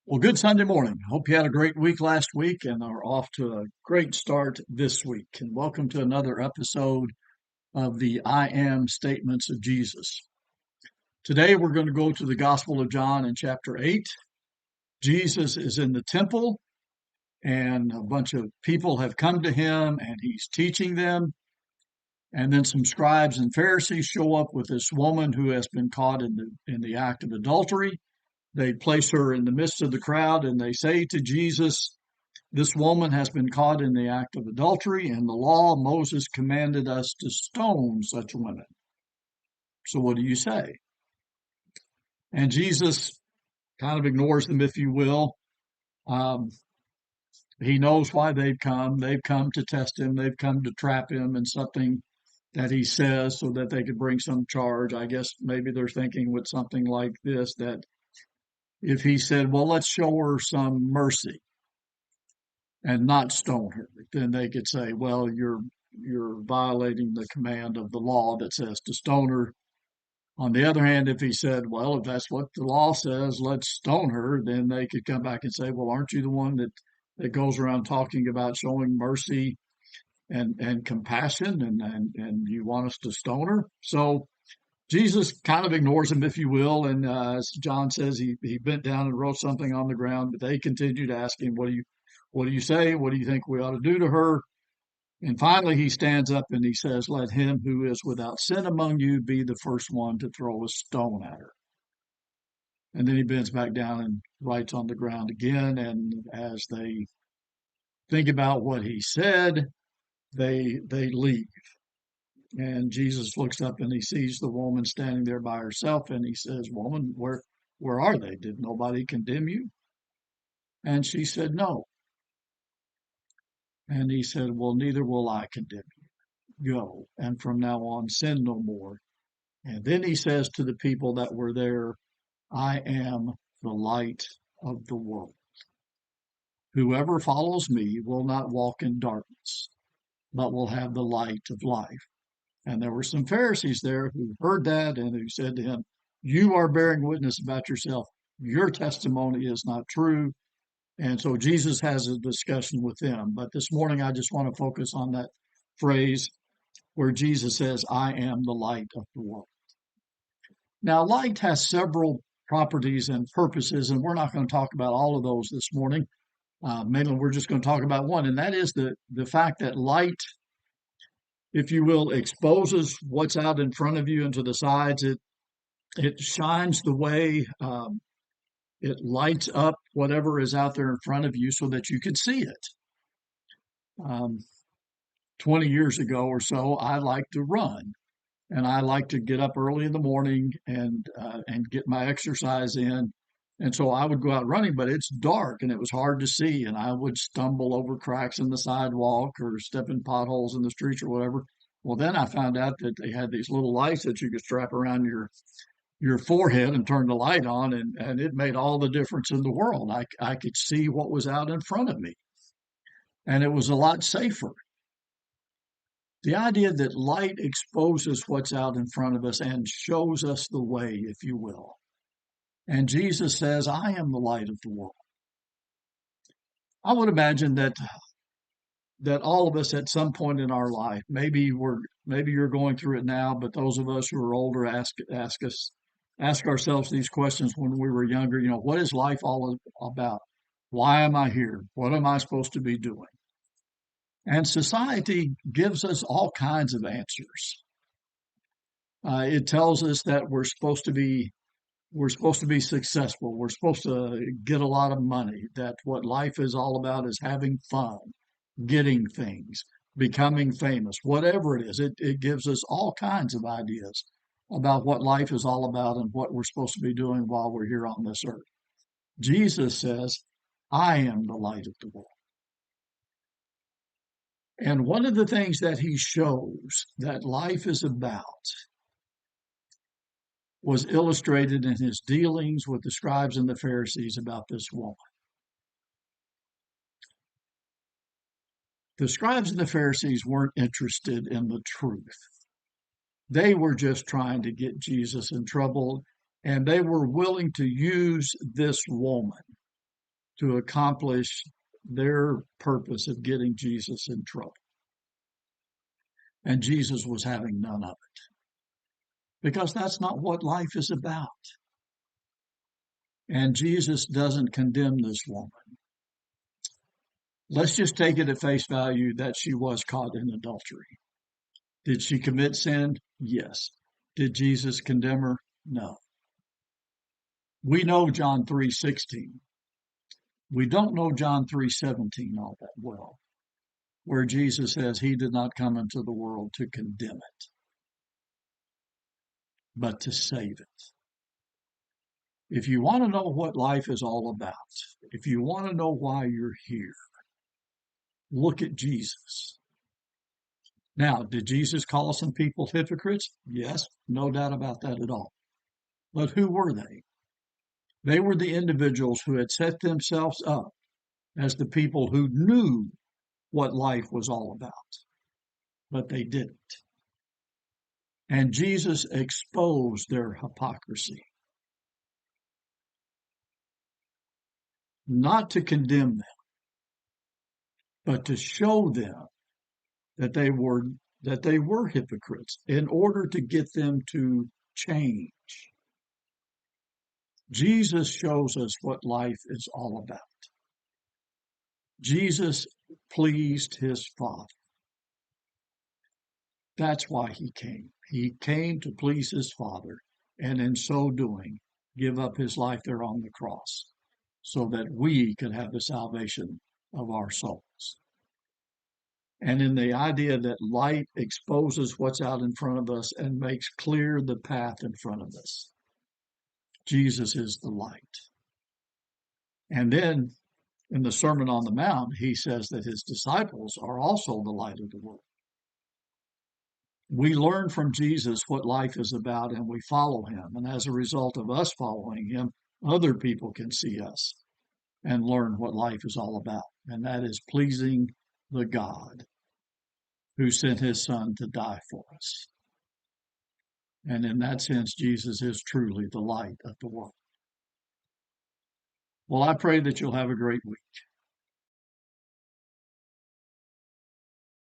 Well, good Sunday morning. Hope you had a great week last week and are off to a great start this week. And welcome to another episode of the I Am Statements of Jesus. Today we're going to go to the Gospel of John in chapter 8. Jesus is in the temple, and a bunch of people have come to him, and he's teaching them. And then some scribes and Pharisees show up with this woman who has been caught in the act of adultery. They place her in the midst of the crowd and they say to Jesus, "This woman has been caught in the act of adultery. In the law, Moses commanded us to stone such women. So what do you say?" And Jesus kind of ignores them, if you will. Um, he knows why they've come. They've come to test him. They've come to trap him in something that he says so that they could bring some charge. I guess maybe they're thinking with something like this, that if he said, "Well, let's show her some mercy and not stone her," then they could say, "Well, you're violating the command of the law that says to stone her." On the other hand, if he said, "Well, if that's what the law says, let's stone her," then they could come back and say, "Well, aren't you the one that goes around talking about showing mercy and compassion, and you want us to stone her?" So Jesus kind of ignores him, if you will, and as John says, he bent down and wrote something on the ground. But they continued to ask him, "What do you say? What do you think we ought to do to her?" And finally, he stands up and he says, "Let him who is without sin among you be the first one to throw a stone at her." And then he bends back down and writes on the ground again. And as they think about what he said, they leave. And Jesus looks up and he sees the woman standing there by herself, and he says, "Woman, where are they? Did nobody condemn you?" And she said, "No." And he said, "Well, neither will I condemn you. Go, and from now on sin no more." And then he says to the people that were there, "I am the light of the world. Whoever follows me will not walk in darkness, but will have the light of life." And there were some Pharisees there who heard that and who said to him, "You are bearing witness about yourself. Your testimony is not true." And so Jesus has a discussion with them. But this morning, I just want to focus on that phrase where Jesus says, "I am the light of the world." Now, light has several properties and purposes, and we're not going to talk about all of those this morning. Mainly, we're just going to talk about one, and that is the fact that light, if you will, exposes what's out in front of you and to the sides. It shines the way. It lights up whatever is out there in front of you so that you can see it. Um, 20 years ago or so, I liked to run, and I like to get up early in the morning and get my exercise in. And so I would go out running, but it's dark and it was hard to see, and I would stumble over cracks in the sidewalk or step in potholes in the streets or whatever. Well, then I found out that they had these little lights that you could strap around your forehead and turn the light on, and it made all the difference in the world. I could see what was out in front of me, and it was a lot safer. The idea that light exposes what's out in front of us and shows us the way, if you will. And Jesus says, "I am the light of the world." I would imagine that all of us at some point in our life, maybe you're going through it now, but those of us who are older ask ourselves these questions when we were younger. What is life all about? Why am I here? What am I supposed to be doing? And society gives us all kinds of answers. It tells us that we're supposed to be successful. We're supposed to get a lot of money. That what life is all about is having fun, getting things, becoming famous, whatever it is. It gives us all kinds of ideas about what life is all about and what we're supposed to be doing while we're here on this earth. Jesus says, "I am the light of the world." And one of the things that he shows that life is about was illustrated in his dealings with the scribes and the Pharisees about this woman. The scribes and the Pharisees weren't interested in the truth. They were just trying to get Jesus in trouble, and they were willing to use this woman to accomplish their purpose of getting Jesus in trouble. And Jesus was having none of it, because that's not what life is about. And Jesus doesn't condemn this woman. Let's just take it at face value that she was caught in adultery. Did she commit sin? Yes. Did Jesus condemn her? No. We know John 3:16. We don't know John 3:17 all that well, where Jesus says he did not come into the world to condemn it, but to save it. If you want to know what life is all about, if you want to know why you're here, look at Jesus. Now, did Jesus call some people hypocrites? Yes, no doubt about that at all. But who were they? They were the individuals who had set themselves up as the people who knew what life was all about, but they didn't. And Jesus exposed their hypocrisy, not to condemn them, but to show them that they were hypocrites in order to get them to change. Jesus shows us what life is all about. Jesus pleased his Father. That's why he came. He came to please his Father, and in so doing, give up his life there on the cross so that we could have the salvation of our souls. And in the idea that light exposes what's out in front of us and makes clear the path in front of us, Jesus is the light. And then in the Sermon on the Mount, he says that his disciples are also the light of the world. We learn from Jesus what life is about and we follow him. And as a result of us following him, other people can see us and learn what life is all about. And that is pleasing the God who sent his Son to die for us. And in that sense, Jesus is truly the light of the world. Well, I pray that you'll have a great week.